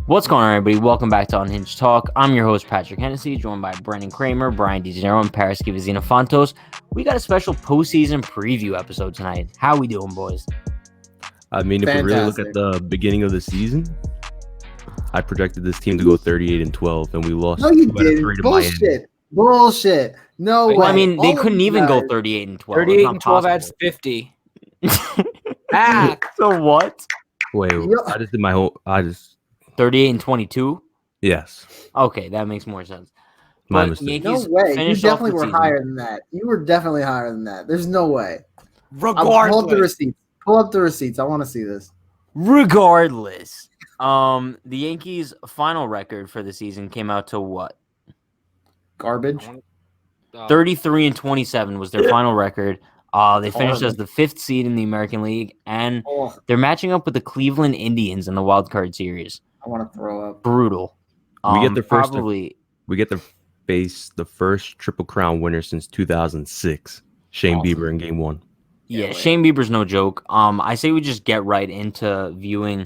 What's going on, everybody? Welcome back to Unhinged Talk. I'm your host, Patrick Hennessy, joined by Brendan Kramer, Brian DeGenero, and Paris Givizina-Fontos. We got a special postseason preview episode tonight. How we doing, boys? I mean, if we really look at the beginning of the season, I projected this team to go 38-12, and we lost. No, you didn't. Bullshit. No way. Well, I mean, they couldn't even go 38-12. 38-12 adds 50. So what? Wait, I just did my whole. 38-22. Yes. Okay, that makes more sense. My mistake. No way. You definitely were higher than that. You were definitely higher than that. There's no way. Regardless. Pull up the receipts. Pull up the receipts. I want to see this. Regardless, the Yankees' final record for the season came out to what? Garbage. 33-27 was their final record. They finished as the 5th seed in the American League, and they're matching up with the Cleveland Indians in the wild card series. I want to throw up. Brutal. We get to face the first Triple Crown winner since 2006, Shane Bieber in Game 1. Yeah, Shane Bieber's no joke. I say we just get right into viewing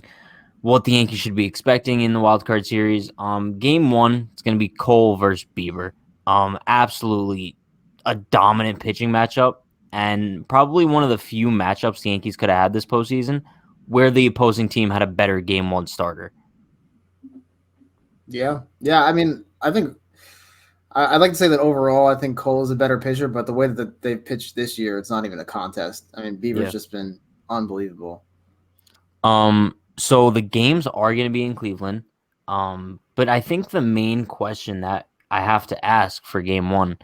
what the Yankees should be expecting in the wild card series. Game 1, it's going to be Cole versus Bieber. Absolutely a dominant pitching matchup, and probably one of the few matchups the Yankees could have had this postseason where the opposing team had a better Game 1 starter. Yeah. I mean, I think I'd like to say that overall, I think Cole is a better pitcher, but the way that they've pitched this year, it's not even a contest. I mean, Bieber's just been unbelievable. So the games are going to be in Cleveland, but I think the main question that I have to ask for Game 1,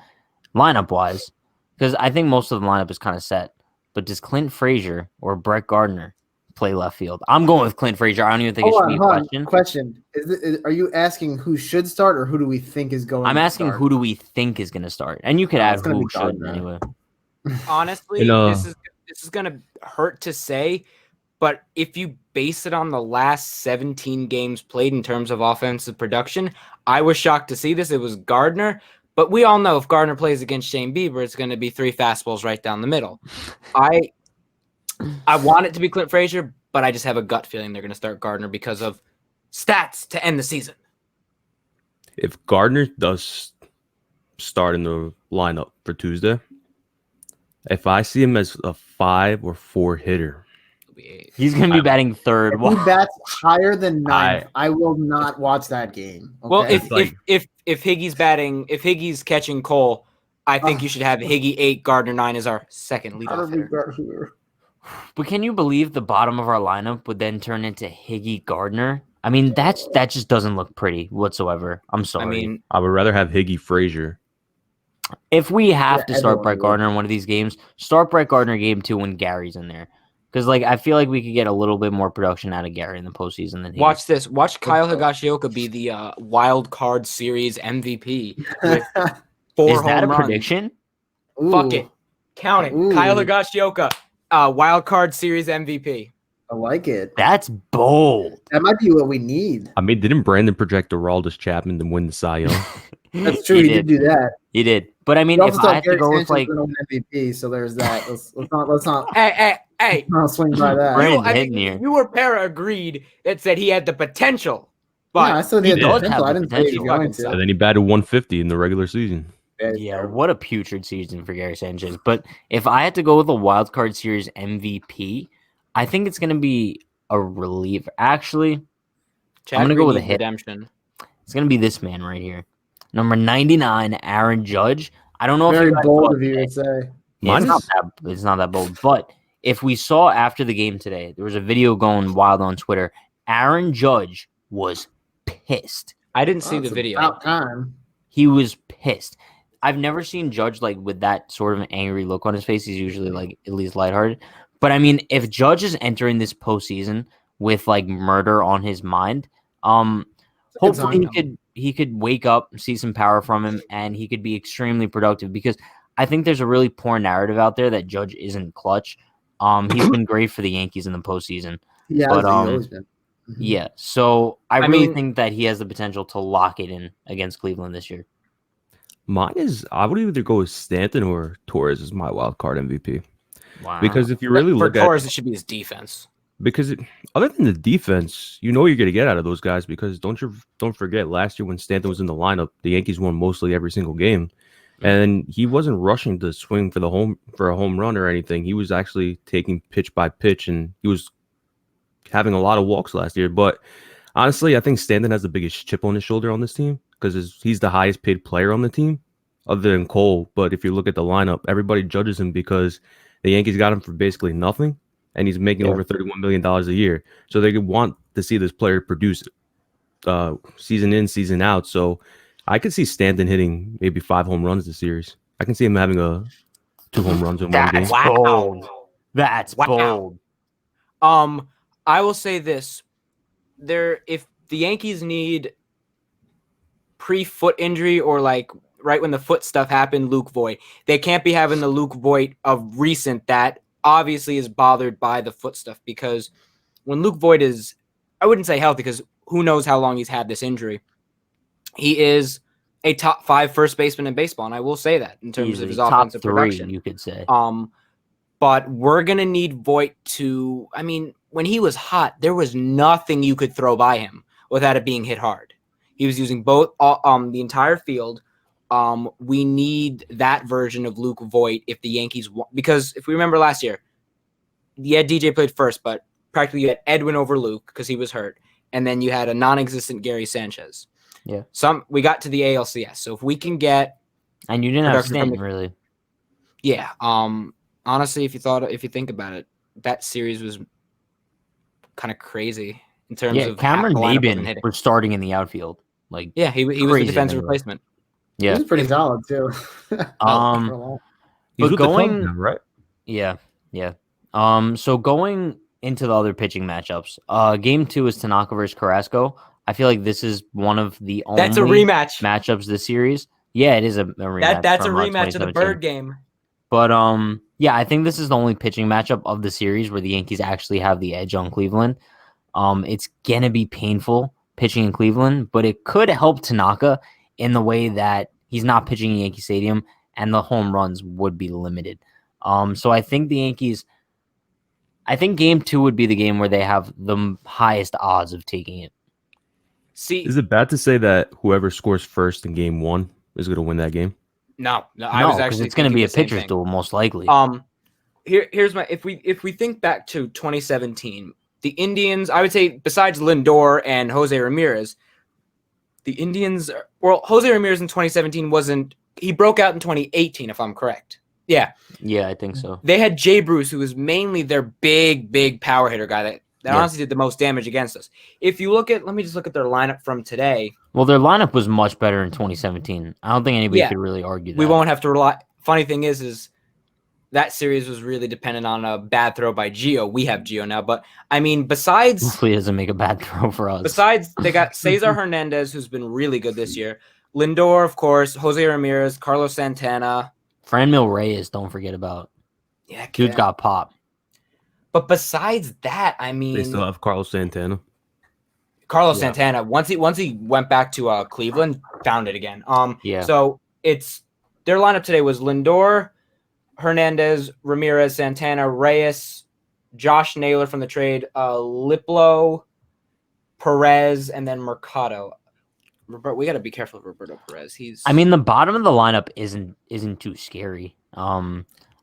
lineup-wise, because I think most of the lineup is kind of set, but does Clint Frazier or Brett Gardner play left field? I'm going with Clint Frazier. I don't even think it should be a question. Are you asking who should start or who do we think is going to start? I'm asking who do we think is going to start, and you could add who should anyway. Honestly, this is going to hurt to say, but if you base it on the last 17 games played in terms of offensive production, I was shocked to see this. It was Gardner, but we all know if Gardner plays against Shane Bieber, it's going to be 3 fastballs right down the middle. I want it to be Clint Frazier, but I just have a gut feeling they're going to start Gardner because of stats to end the season. If Gardner does start in the lineup for Tuesday, if I see him as a 5 or 4 hitter, he's going to be batting third. If he bats higher than 9th, I will not watch that game. Okay? Well, if Higgy's catching Cole, I think you should have Higgy 8, Gardner 9 as our second leadoff hitter. But can you believe the bottom of our lineup would then turn into Higgy Gardner? I mean, that just doesn't look pretty whatsoever. I'm sorry. I mean, I would rather have Higgy Frazier. If we have to start Brett Gardner in one of these games, start Brett Gardner Game 2 when Gary's in there. Because I feel like we could get a little bit more production out of Gary in the postseason than he. Watch this. Watch Kyle Higashioka be the wild card series MVP with 4 Is that home a runs. prediction? Fuck it. Count it. Kyle Higashioka, wild card series MVP. I like it. That's bold. That might be what we need. I mean, didn't Brandon project Aroldis Chapman to win the Cy Young? That's true. He did do that. He did. But I mean, if I had to go with MVP, so there's that. Let's not. Hey. I'll swing by that. You or Para agreed that said he had the potential. But I still had the potential. I didn't say he was going to. And then he batted 150 in the regular season. Yeah, what a putrid season for Gary Sanchez. But if I had to go with a wild card series MVP, I think it's going to be a reliever. Actually, I'm going to go with a hit. Redemption. It's going to be this man right here. Number 99, Aaron Judge. I don't know Very if bold of you to say. It's not that bold. But if we saw after the game today, there was a video going wild on Twitter. Aaron Judge was pissed. I didn't see the video. About time. He was pissed. I've never seen Judge with that sort of an angry look on his face. He's usually at least lighthearted. But I mean, if Judge is entering this postseason with murder on his mind, hopefully he could wake up, see some power from him, and he could be extremely productive. Because I think there's a really poor narrative out there that Judge isn't clutch. He's been great for the Yankees in the postseason. Yeah, but always been. Yeah, so I really think that he has the potential to lock it in against Cleveland this year. Mine is, I would either go with Stanton or Torres as my wild card MVP. Wow. Because if you really look for Torres, it should be his defense. because other than the defense, you know what you're going to get out of those guys. Because don't forget, last year when Stanton was in the lineup, the Yankees won mostly every single game, and he wasn't rushing to swing for a home run or anything. He was actually taking pitch by pitch, and he was having a lot of walks last year. But honestly, I think Stanton has the biggest chip on his shoulder on this team because he's the highest paid player on the team, other than Cole. But if you look at the lineup, everybody judges him because the Yankees got him for basically nothing. And he's making over $31 million a year. So they want to see this player produce season in, season out. So I could see Stanton hitting maybe 5 home runs this series. I can see him having 2 home runs in one game. Bold. That's bold. I will say this. If the Yankees need pre-foot injury or like right when the foot stuff happened, Luke Voit, they can't be having the Luke Voit of recent that obviously is bothered by the foot stuff, because when Luke Voit is, I wouldn't say healthy because who knows how long he's had this injury. He is a top 5 first baseman in baseball, and I will say that in terms of his offensive production. You could say. But we're going to need Voit to, I mean, when he was hot, there was nothing you could throw by him without it being hit hard. He was using both the entire field. We need that version of Luke Voit if the Yankees want, because if we remember last year, DJ played first, but practically you had Edwin over Luke because he was hurt, and then you had a non-existent Gary Sanchez. Yeah. We got to the ALCS, so if we can get, and you didn't have Stanton really. Yeah. Honestly, if you think about it, that series was kind of crazy in terms of Cameron Maybin was starting in the outfield. Like, yeah, he was the defensive replacement. Yeah, he's pretty solid too. He's but with going the club now, right? Yeah. So going into the other pitching matchups, game 2 is Tanaka versus Carrasco. I feel like this is one of the only that's a rematch matchups this series. Yeah, it is a rematch. That's a rematch of the Bird game. But yeah, I think this is the only pitching matchup of the series where the Yankees actually have the edge on Cleveland. It's gonna be painful pitching in Cleveland, but it could help Tanaka in the way that he's not pitching in Yankee Stadium and the home runs would be limited. So I think the Yankees, I think game 2 would be the game where they have the highest odds of taking it. See, is it bad to say that whoever scores first in game 1 is going to win that game? No, I was actually it's going to be a pitcher's duel most likely. Here's my if we think back to 2017, the Indians, I would say besides Lindor and Jose Ramirez, the Indians, Jose Ramirez in 2017 he broke out in 2018 if I'm correct. Yeah, I think so. They had Jay Bruce, who was mainly their big power hitter guy that honestly did the most damage against us. If you let me just look at their lineup from today. Well, their lineup was much better in 2017. I don't think anybody could really argue that. We won't have to rely. Funny thing is that series was really dependent on a bad throw by Gio. We have Gio now, but I mean, besides, hopefully he doesn't make a bad throw for us. Besides, they got Cesar Hernandez, who's been really good this year. Lindor, of course, Jose Ramirez, Carlos Santana, Franmil Reyes. Don't forget about. Yeah, dude's got pop. But besides that, I mean, they still have Carlos Santana. Santana, once he went back to Cleveland, found it again. So it's their lineup today was Lindor, Hernandez, Ramirez, Santana, Reyes, Josh Naylor from the trade, Liplo, Perez, and then Mercado. We got to be careful of Roberto Perez. I mean, the bottom of the lineup isn't too scary.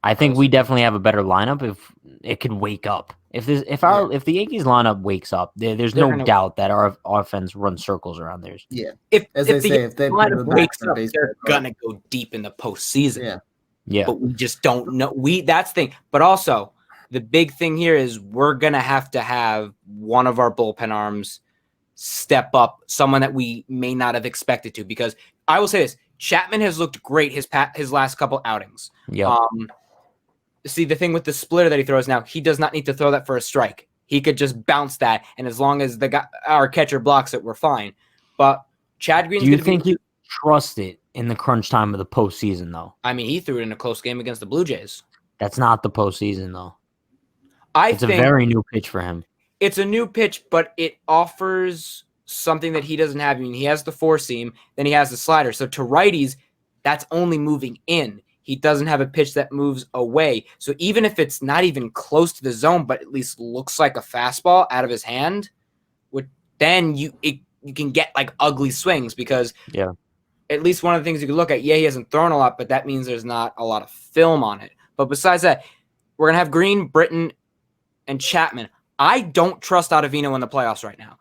I think we definitely have a better lineup if it could wake up. If the Yankees lineup wakes up, there's no doubt that our offense runs circles around theirs. Yeah. If the lineup wakes up, they're gonna go deep in the postseason. Yeah. But we just don't know. That's the thing. But also, the big thing here is we're gonna have to have one of our bullpen arms step up, someone that we may not have expected to. Because I will say this: Chapman has looked great his last couple outings. Yeah. See, the thing with the splitter that he throws now, he does not need to throw that for a strike. He could just bounce that, and as long as our catcher blocks it, we're fine. But Chad Green's. Do you think you trust it in the crunch time of the postseason, though? I mean, he threw it in a close game against the Blue Jays. That's not the postseason, though. It's a think very new pitch for him. It's a new pitch, but it offers something that he doesn't have. I mean, he has the four seam, then he has the slider. So to righties, that's only moving in. He doesn't have a pitch that moves away. So even if it's not even close to the zone, but at least looks like a fastball out of his hand, then you can get like ugly swings because at least one of the things you can look at, he hasn't thrown a lot, but that means there's not a lot of film on it. But besides that, we're going to have Green, Britton, and Chapman. I don't trust Ottavino in the playoffs right now.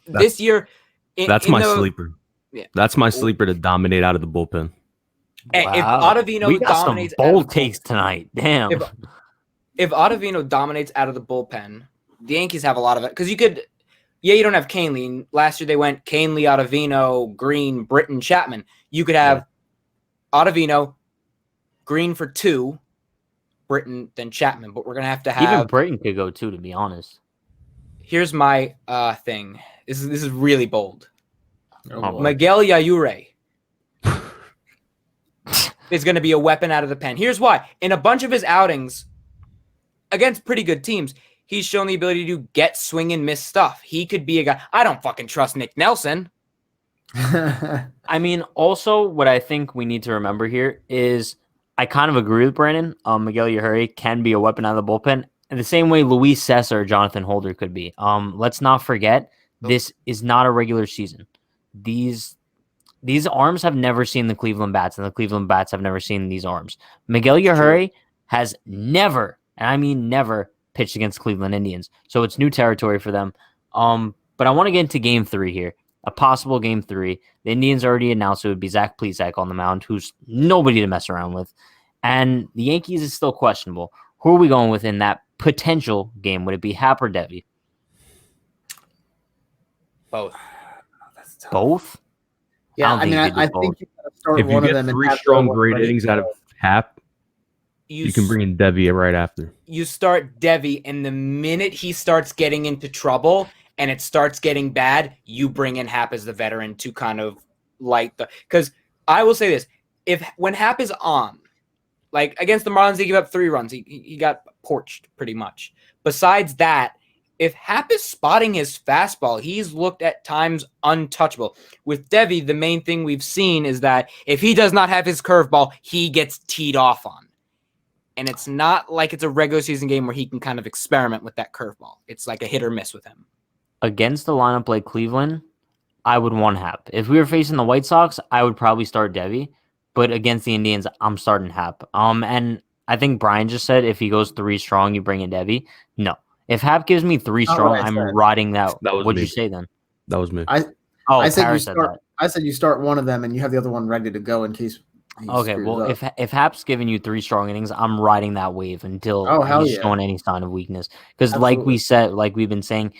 This year... That's my sleeper. Yeah. That's my sleeper to dominate out of the bullpen. Wow. If Ottavino dominates... some bold takes tonight. Damn. If Ottavino dominates out of the bullpen, the Yankees have a lot of it. Because you could... Yeah, you don't have Canely. Last year they went Canely, Ottavino, Green, Britton, Chapman. You could have Ottavino, Green for 2, Britton, then Chapman. But we're going to have... Even Britton could go 2, to be honest. Here's my thing. This is really bold. Oh, Miguel Yayure is going to be a weapon out of the pen. Here's why. In a bunch of his outings against pretty good teams, he's shown the ability to get swing and miss stuff. He could be a guy. I don't fucking trust Nick Nelson. I mean, also what I think we need to remember here is I kind of agree with Brandon. Miguel Yajure can be a weapon out of the bullpen in the same way Luis Cessa or Jonathan Holder could be. Let's not forget, this is not a regular season. These arms have never seen the Cleveland bats, and the Cleveland bats have never seen these arms. Miguel Yajure has never, and I mean never, pitched against Cleveland Indians. So it's new territory for them. But I want to get into game 3 here. A possible game 3. The Indians already announced it would be Zach Plesac on the mound, who's nobody to mess around with. And the Yankees is still questionable. Who are we going with in that potential game? Would it be Happ or Debbie? Both. Both? Yeah, I think you gotta start if one you of get them 3 strong great innings out of Happ, you can bring in Debbie right after. You start Debbie, and the minute he starts getting into trouble and it starts getting bad, you bring in Happ as the veteran to kind of light the... Because I will say this, when Happ is on, like against the Marlins, he gave up 3 runs. He got porched pretty much. Besides that, if Happ is spotting his fastball, he's looked at times untouchable. With Debbie, the main thing we've seen is that if he does not have his curveball, he gets teed off on. And it's not like it's a regular season game where he can kind of experiment with that curveball. It's like a hit or miss with him. Against the lineup like Cleveland, I would want Happ. If we were facing the White Sox, I would probably start Debbie. But against the Indians, I'm starting Happ. And I think Brian just said if he goes 3 strong, you bring in Debbie. No. If Happ gives me 3 strong, I'm riding that. What'd you say then? That was me. I said you start one of them and you have the other one ready to go in case. Okay, well, if Happ's giving you 3 strong innings, I'm riding that wave until he's showing any sign of weakness. Because like we said, like we've been saying,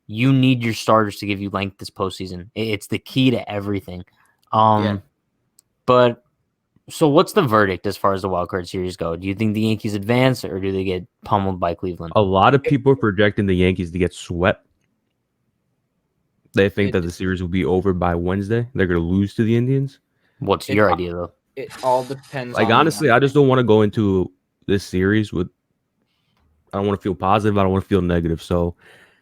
you need your starters to give you length this postseason. It's the key to everything. But so what's the verdict as far as the wildcard series go? Do you think the Yankees advance or do they get pummeled by Cleveland? A lot of people are projecting the Yankees to get swept. They think that the series will be over by Wednesday. They're going to lose to the Indians. What's your idea, though? It all depends. Like, honestly, I just don't want to go into this series with... I don't want to feel positive. I don't want to feel negative. So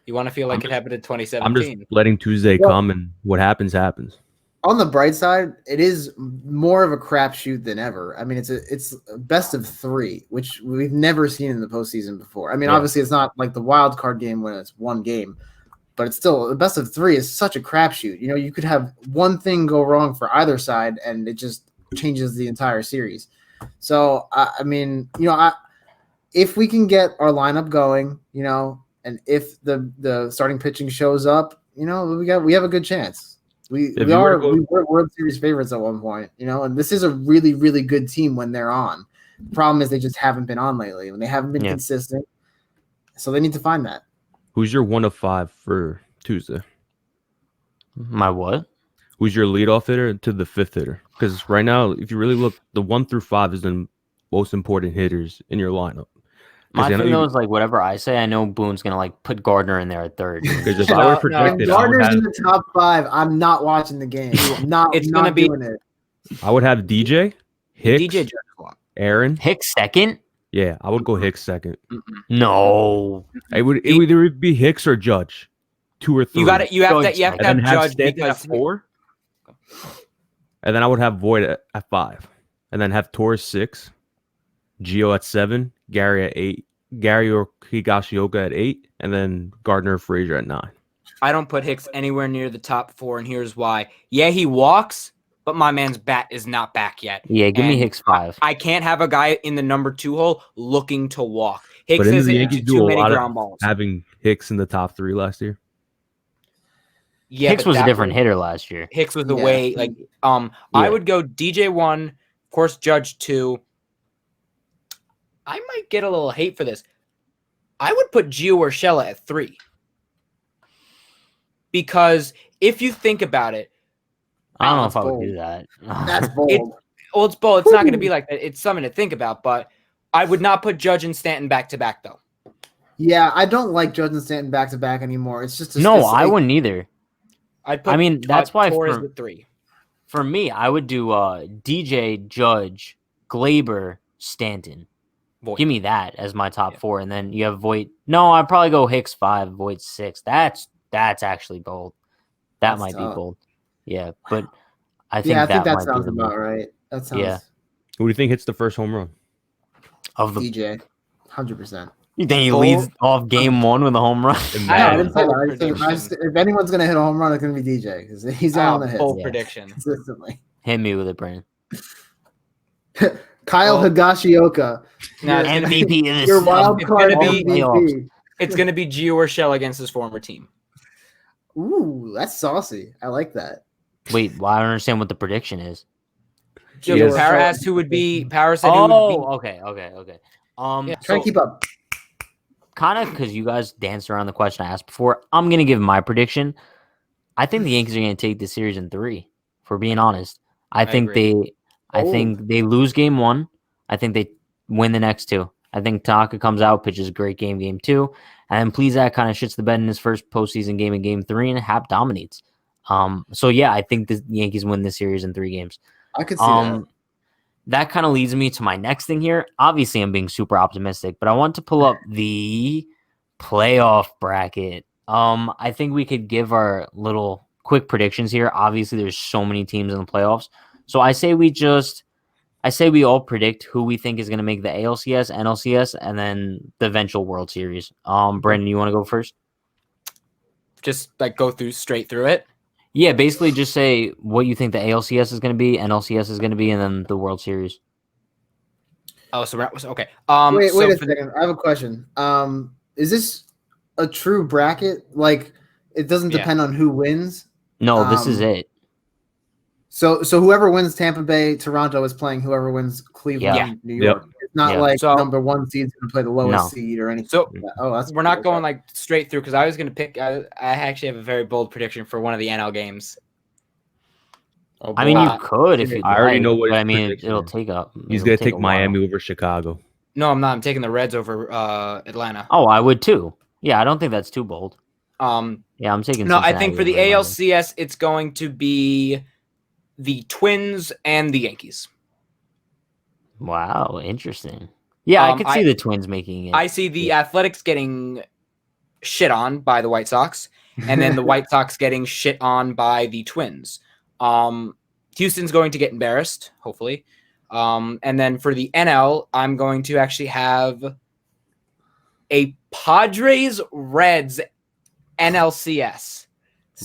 you want to feel like it happened in 2017. I'm just letting Tuesday come, and what happens, happens. On the bright side, it is more of a crapshoot than ever. I mean, it's a best of 3, which we've never seen in the postseason before. I mean, obviously, it's not like the wild card game when it's 1 game, but it's still the best of 3 is such a crapshoot. You know, you could have one thing go wrong for either side, and it just changes the entire series. So, I mean, you know, if we can get our lineup going, you know, and if the starting pitching shows up, you know, we have a good chance. We were World Series favorites at one point, you know, and this is a really, really good team when they're on. The problem is they just haven't been on lately, and they haven't been consistent. So they need to find that. Who's your 1 of 5 for Tuesday? My what? Who's your leadoff hitter to the 5th hitter? Because right now, if you really look, the 1 through 5 is the most important hitters in your lineup. My thing though is like whatever I say, I know Boone's gonna like put Gardner in there at 3rd. Because if I were projected, Gardner's in the top 5. I'm not watching the game. It's not doing it. I would have DJ, Hicks, Aaron. Hicks 2nd? Yeah, I would go Hicks 2nd. No, it would either be Hicks or Judge, 2 or 3. You have to have Judge because 4. And then I would have Void at 5, and then have Torres 6, Gio at 7, Gary at 8, Gary or Higashioka at 8, and then Gardner Frazier at 9. I don't put Hicks anywhere near the top 4, and here's why. Yeah, he walks, but my man's bat is not back yet. Yeah, give me Hicks 5. I can't have a guy in the number 2 hole looking to walk. Hicks But has the hit Yankees too do a many lot ground of balls. having Hicks in the top 3 last year. Yeah, Hicks was a different hitter last year. Hicks was the way I would go DJ 1, of course Judge 2. I might get a little hate for this. I would put Gio Urshela at 3. Because if you think about it, I don't know if I would do that. That's bold. It's bold. It's not going to be like that. It's something to think about, but I would not put Judge and Stanton back to back though. Yeah, I don't like Judge and Stanton back to back anymore. It's just I wouldn't either. I'd put. I mean, that's why Torres with 3. For me, I would do DJ, Judge, Glaber, Stanton. Voit. Give me that as my top 4, and then you have Voit. No, I'd probably go Hicks 5, Voit 6. That's actually bold. That's might tough. be bold. Yeah, but I think that sounds about right. That sounds. Yeah. Who do you think hits the first home run? Of the DJ, 100%. You think he leads off game 1 with a home run? I didn't say that. If anyone's gonna hit a home run, it's gonna be DJ because he's on the hit. Bold prediction consistently. Hit me with it, Brandon. Kyle Higashioka, MVP of this. Your wild card MVP. It's gonna be Gio Urshela against his former team. Ooh, that's saucy. I like that. Wait, well, I don't understand what the prediction is. Power asked who would be. Power said who would be. Okay. Try to keep up. Kind of because you guys danced around the question I asked before. I'm gonna give my prediction. I think the Yankees are gonna take this series in 3. For being honest, I think they lose game 1. I think they win the next 2. I think Tanaka comes out, pitches a great game 2, and then Plesac kind of shits the bed in his first postseason game in game 3, and Happ dominates. So yeah, I think the Yankees win this series in 3 games. I could see that. That kind of leads me to my next thing here. Obviously, I'm being super optimistic, but I want to pull up the playoff bracket. I think we could give our little quick predictions here. Obviously, there's so many teams in the playoffs. So I say we all predict who we think is going to make the ALCS, NLCS, and then the eventual World Series. Brandon, you want to go first? Just go straight through it. Yeah, basically just say what you think the ALCS is going to be, NLCS is going to be, and then the World Series. Oh, so okay. Wait a second. I have a question. Is this a true bracket? Like, it doesn't depend on who wins? No, this is it. So whoever wins Tampa Bay, Toronto is playing whoever wins Cleveland, New York. Yep. It's not like number 1 seed's going to play the lowest seed or anything. So we're not going straight through because I was going to pick. I actually have a very bold prediction for one of the NL games. I mean, you could if you. I already know what. I mean, it'll take up. He's going to take Miami over Chicago. No, I'm not. I'm taking the Reds over Atlanta. Oh, I would too. Yeah, I don't think that's too bold. Yeah, I'm taking. No, I think for the ALCS, it's going to be the Twins and the Yankees. Wow, interesting. Yeah, I could see the Twins making it. I see the Athletics getting shit on by the White Sox, and then the White Sox getting shit on by the Twins. Houston's going to get embarrassed, hopefully. And then for the NL, I'm going to actually have a Padres-Reds NLCS.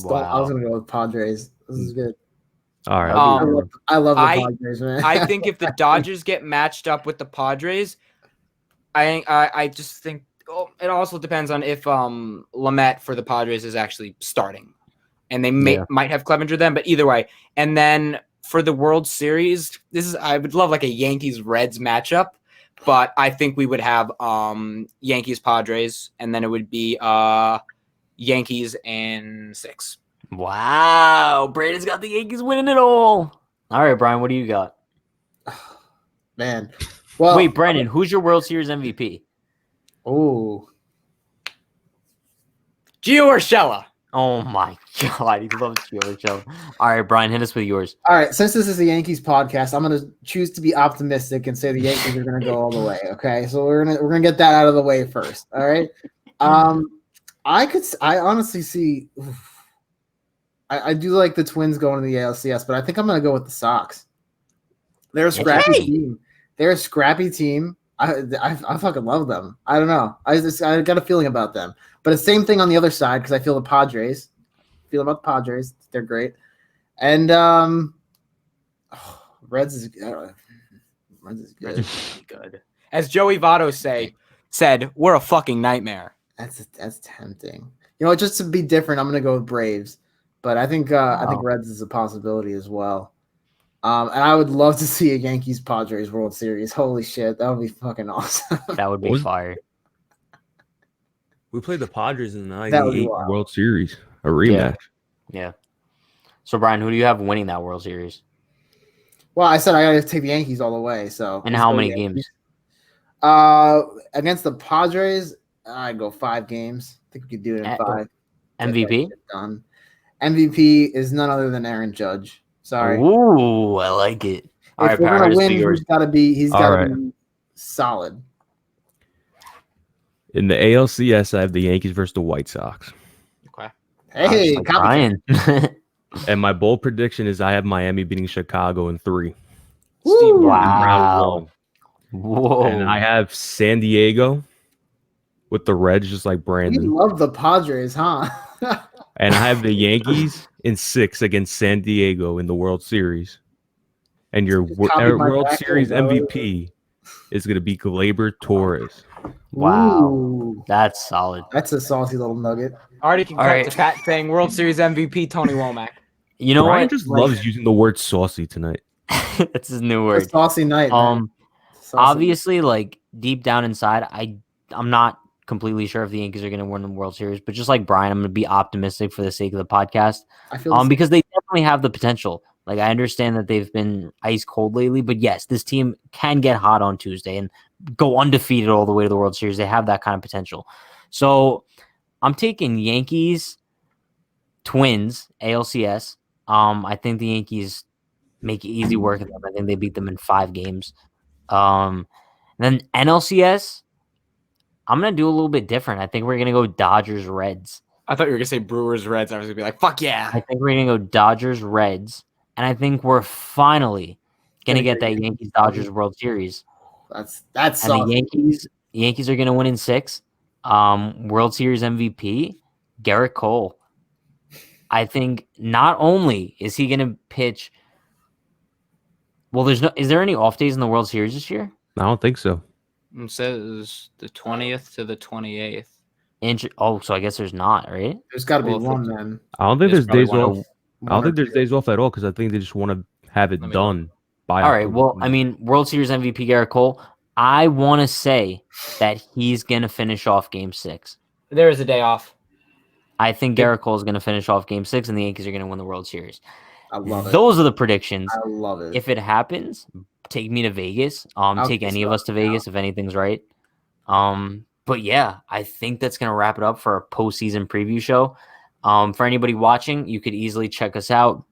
Wow. I was going to go with Padres. This is good. All right. I love the Padres, man. I think if the Dodgers get matched up with the Padres, I just think it also depends on if Lamet for the Padres is actually starting, and they might have Clevenger then. But either way, and then for the World Series, I would love like a Yankees Reds matchup, but I think we would have Yankees Padres, and then it would be Yankees in 6. Wow, Brandon's got the Yankees winning it all. All right, Brian, what do you got? Man. Well, wait, Brandon, who's your World Series MVP? Oh. Gio Urshela. Oh, my God. He loves Gio Urshela. All right, Brian, hit us with yours. All right, since this is a Yankees podcast, I'm going to choose to be optimistic and say the Yankees are going to go all the way, okay? So we're gonna get that out of the way first, all right? I honestly see I do like the Twins going to the ALCS, but I think I'm going to go with the Sox. They're a scrappy team. They're a scrappy team. I fucking love them. I don't know. I got a feeling about them. But the same thing on the other side because I feel the Padres. Feel about the Padres. They're great. And Reds is good. Good. As Joey Votto said, we're a fucking nightmare. That's tempting. Just to be different, I'm gonna go with Braves. But I think Reds is a possibility as well. And I would love to see a Yankees Padres World Series. Holy shit, that would be fucking awesome. That would be fire. We played the Padres in the That would be 98 wild. World Series, a rematch. Yeah. So Brian, who do you have winning that World Series? Well, I said I gotta take the Yankees all the way. So And how many games? Against the Padres, I'd go 5 games. I think we could do it in 5. MVP? Done. MVP is none other than Aaron Judge. Sorry. Ooh, I like it. All right, If we're gonna Paris, win, do yours. he's gotta be solid. In the ALCS, I have the Yankees versus the White Sox. Okay. Hey, Like Brian. And my bold prediction is I have Miami beating Chicago in 3. Woo! Wow. Whoa. And I have San Diego with the Reds, just like We Brandon. love the Padres, huh? And I have the Yankees in 6 against San Diego in the World Series. And your World Series MVP is going to be Gleyber Torres. Wow. Ooh. That's solid. That's a saucy little nugget. Already can cut to Pat saying World Series MVP Tony Womack. You know Brian what? just loves using the word saucy tonight. That's his new A word. saucy night. Man. Saucy. Obviously, like deep down inside, I'm not completely sure if the Yankees are going to win the World Series, but just like Brian, I'm going to be optimistic for the sake of the podcast. I feel because they definitely have the potential. Like I understand that they've been ice cold lately, but yes, this team can get hot on Tuesday and go undefeated all the way to the World Series. They have that kind of potential. So I'm taking Yankees, Twins, ALCS. I think the Yankees make it easy work of them. I think they beat them in 5 games. Then NLCS, I'm gonna do a little bit different. I think we're gonna go Dodgers, Reds. I thought you were gonna say Brewers, Reds. I was gonna be like, fuck yeah. I think we're gonna go Dodgers, Reds, and I think we're finally gonna get that Yankees Dodgers World Series. That's and saucy. the Yankees are gonna win in 6. World Series MVP, Garrett Cole. I think not only is he gonna pitch. Well, is there any off days in the World Series this year? I don't think so. It says the 20th to the 28th. So I guess there's not, right? There's got to be one then. I don't think there's days off. I don't think or there's days off at all because I think they just want to have it done by. All right. Well, I mean, World Series MVP Garrett Cole. I want to say that he's gonna finish off Game 6. There is a day off. I think Garrett Cole is gonna finish off Game 6, and the Yankees are gonna win the World Series. I love it. Those are the predictions. I love it. If it happens, take me to Vegas. Take any of us to Vegas if anything's right. But yeah, I think that's gonna wrap it up for our postseason preview show. For anybody watching, you could easily check us out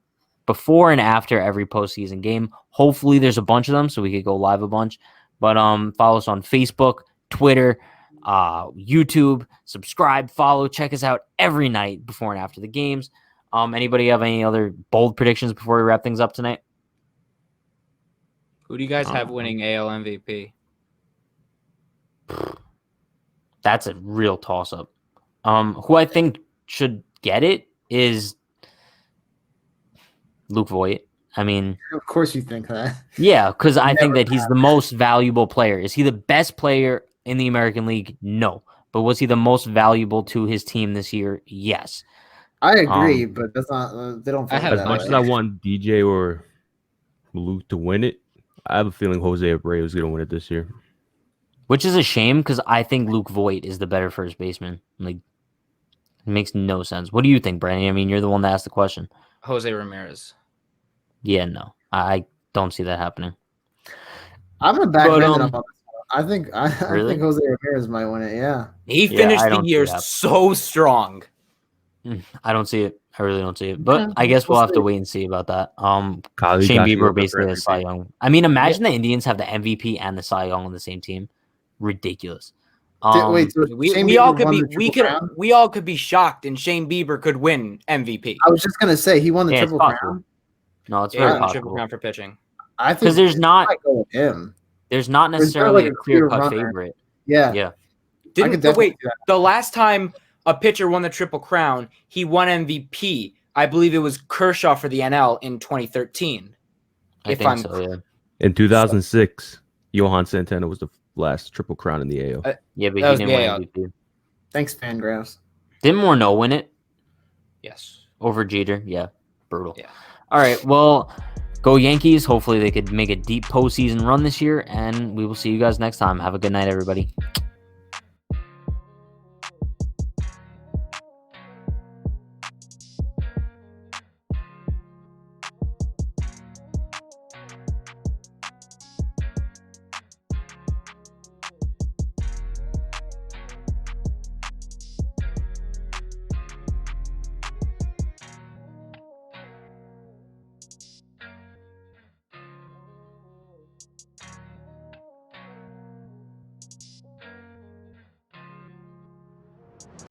before and after every postseason game. Hopefully, there's a bunch of them, so we could go live a bunch. But follow us on Facebook, Twitter, YouTube. Subscribe, follow, check us out every night before and after the games. Anybody have any other bold predictions before we wrap things up tonight? Who do you guys have winning AL MVP? That's a real toss-up. Who I think should get it is Luke Voit. I mean, of course you think that. Yeah, because I think that he's the most valuable player. Is he the best player in the American League? No. But was he the most valuable to his team this year? Yes. I agree, but that's not. They don't. As much as I want DJ or Luke to win it, I have a feeling Jose Abreu is going to win it this year. Which is a shame because I think Luke Voit is the better first baseman. Like, it makes no sense. What do you think, Brandon? I mean, you're the one that asked the question. Jose Ramirez. Yeah, no, I don't see that happening. I'm gonna back Brandon up on this. I think Jose Ramirez might win it. Yeah, he finished the year so strong. I don't see it. I really don't see it. But I guess we'll have to wait and see about that. Shane Bieber basically has Cy Young. I mean, imagine the Indians have the MVP and the Cy Young on the same team. Ridiculous. Wait, so we all could be shocked, and Shane Bieber could win MVP. I was just gonna say he won the Triple Crown. No, it's very possible. Triple Crown for pitching. I think because there's not. I go with him. There's not There's necessarily like a clear-cut runner. favorite. Yeah. Yeah. Definitely see that. The last time a pitcher won the Triple Crown, he won MVP. I believe it was Kershaw for the NL in 2013. I think so, yeah. In 2006, Johan Santana was the last Triple Crown in the AL. Yeah, but That he was didn't the win AL. MVP. Thanks, Fangraphs. Didn't Morneau win it Yes. over Jeter? Yeah, brutal. Yeah. All right, well, go Yankees. Hopefully they could make a deep postseason run this year, and we will see you guys next time. Have a good night, everybody.